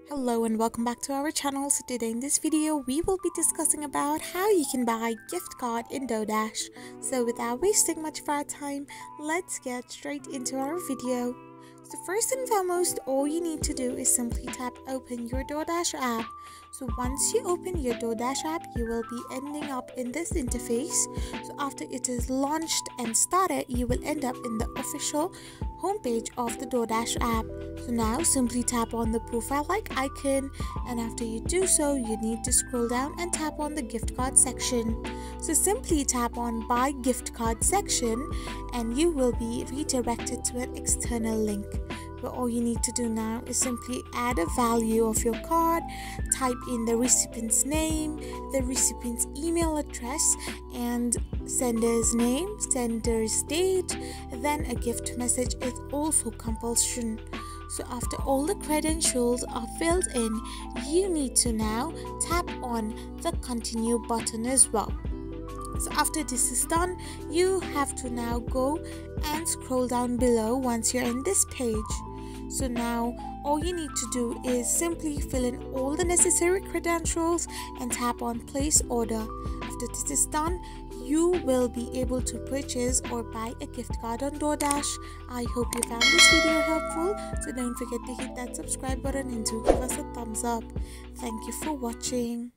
Hello and welcome back to our channel. So today in this video we will be discussing about how you can buy gift card in DoorDash. So without wasting much of our time, let's get straight into our video. So first and foremost, all you need to do is simply tap open your DoorDash app. So once you open your DoorDash app, you will be ending up in this interface. So after it is launched and started, you will end up in the official homepage of the DoorDash app. So now simply tap on the profile like icon, and after you do so, you need to scroll down and tap on the gift card section. So simply tap on buy gift card section and you will be redirected to an external link. But all you need to do now is simply add a value of your card, type in the recipient's name, the recipient's email address, and sender's name, sender's date. Then a gift message is also compulsion. So after all the credentials are filled in, you need to now tap on the continue button as well. So after this is done, you have to now go and scroll down below once you're in this page. So now all you need to do is simply fill in all the necessary credentials and tap on place order. After this is done, you will be able to purchase or buy a gift card on DoorDash. I hope you found this video helpful, so don't forget to hit that subscribe button and to give us a thumbs up. Thank you for watching.